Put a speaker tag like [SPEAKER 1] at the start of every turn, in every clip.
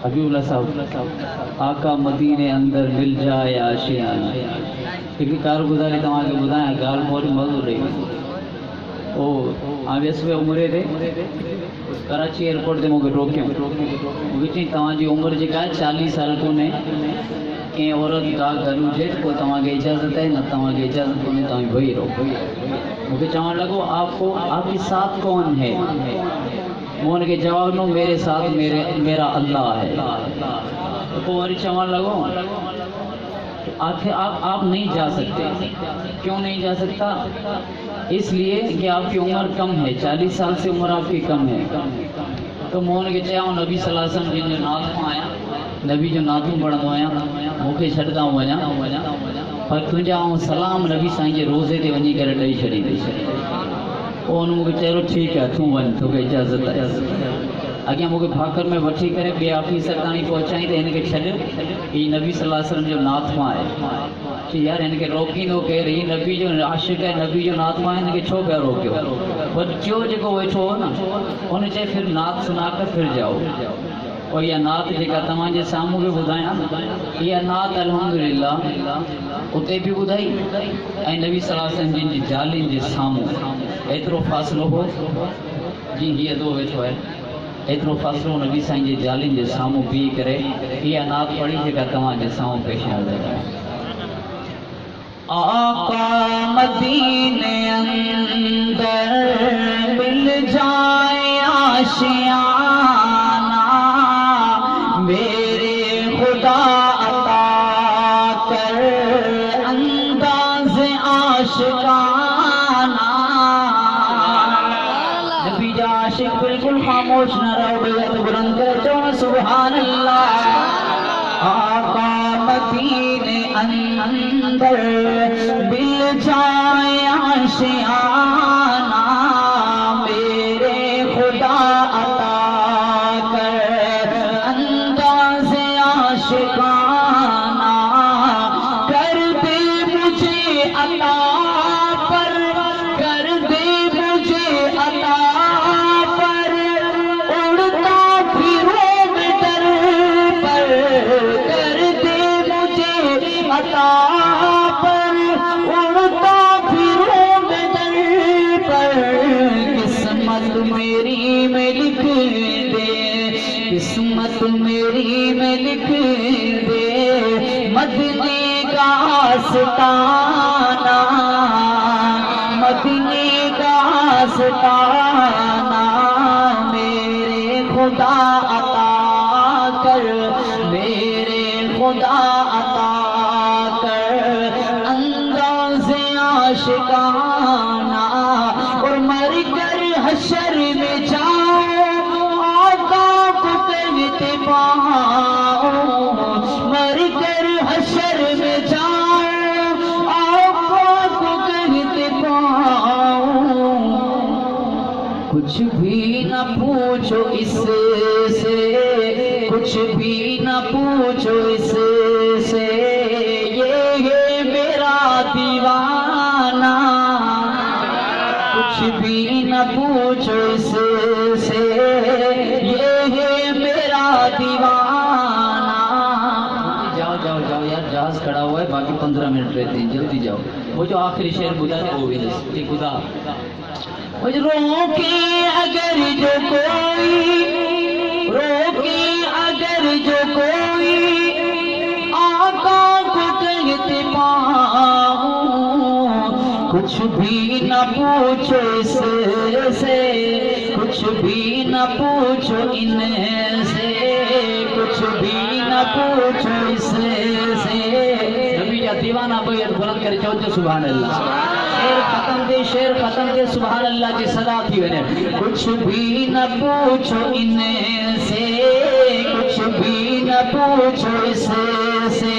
[SPEAKER 1] حبیب صاحب آقا مدینے اندر مل جائے آشیانہ کیونکہ کارگزاری تمہاں کے بدائیں گال موری موضوع رہی او آگے سوے عمرے دے کراچی ایئرپورٹ دے موگے روکیں مجھے تمہاں جی عمر جی کا 40 سال کو نے کہ عورت کا گھر مجھے کو تمہاں کے اجازت ہے نہ تمہاں کے اجازت کو نہیں تمہیں بھئی رہو مجھے چاہاں لگو آپ کے ساتھ کون ہے مون کے جواب نو میرے ساتھ میرا اللہ ہے تو وہ چاہاں لگو آپ نہیں جا سکتے کیوں نہیں جا سکتا اس لیے کہ آپ کی عمر کم ہے 40 سال سے عمر آپ کی کم ہے تو مون کے چاہوں نبی صلی اللہ علیہ وسلم جن جو ناتوں آیا نبی جو ناتوں پڑھندو آیا موکے چھڑدا وجا پر تجھا سلام نبی سائیں جے روزے تے ونجی کرے ڈئی چھڑی انہوں مجھے چہرو ٹھیک ہے توں ون تو کہ اجازت ہے اگیا مجھے بھاکر میں وٹھی کرے بے آفیسر تانی پہنچائیں تو ان کے چھڑ یہ نبی صلی اللہ علیہ وسلم جو ناتما ہے کہ یار ان کے روکی نو کہہ رہی نبی جو عاشق ہے نبی جو ناتما ہے ان کے چھو پہ روکیو بچوں جو ویٹھو ہو نا انہیں چاہے پھر نات سنا کر پھر جاؤ اور یہ نات جیکا تمہاں جے ساموں بھی بدھائیں یہ نات الحمدللہ اتے بھی بدھائی اے نبی صلی اللہ علیہ وسلم جن جی جالین جے ساموں ایترو فاصلو ہو جی یہ دو ویٹھو ہے ایترو فاصلو نبی سائیں جے جالین جے ساموں بھی کرے یہ نات پڑھی جیکا تمہاں جے ساموں پیش آ جائے آقا مدینے اندر مل جائے آشیانہ میرے خدا عطا کر انداز عاشقانہ نبی جا عاشق بالکل خاموش نہ رہو بیعت بلند کر جو سبحان اللہ آقا مدینے اندر مل جائے آشیانہ میرے خدا عطا کر انداز عاشقانہ کر دے مجھے عطا پر کر دے مجھے عطا پر اڑتا پھروں میں ڈر پر کر دے مجھے عطا پر اڑتا پھروں میں در پر قسمت میری میں لکھ دے قسمت میری میں لکھ دے مدینے کا آستانہ مدینے کا آستانہ میرے خدا عطا کر میرے خدا عطا کر انداز عاشقانہ اور مر کر حشر میں جاؤ آقا کو کہتے پاؤ مر کر حشر میں جاؤ آقا کو کہتے پاؤ کچھ بھی نہ پوچھو اس سے کچھ بھی نہ پوچھو اس سے یہ ہے میرا دیوانہ کچھ بھی نہ پوچھو اس سے یہ ہے میرا دیوانہ جاؤ جاؤ جاؤ یار جہاز کھڑا ہوا ہے باقی 15 منٹ رہتے ہیں جلدی جاؤ وہ جو آخری شعر بدا ہے وہ بھی نہیں خدا روکے اگر جو کوئی روکے اگر جو کوئی آقا کو کہتے پاؤں کچھ بھی نہ پوچھو اس سے کچھ بھی نہ پوچھو ان سے کچھ بھی نہ پوچھو اس سے نبی جا دیوانہ بیعت بلند کرے چوچو سبحان اللہ شیر ختم دے سبحان اللہ کی صدا تھی ونے کچھ بھی نہ پوچھو ان سے کچھ بھی نہ پوچھو اس سے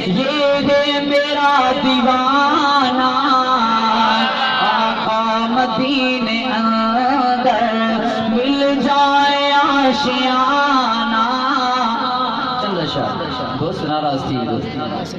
[SPEAKER 1] یہ ہے میرا دیوانہ آقا مدینے اندر مل جائے آشیانہ چند شاہ دوست ناراض تھی دوست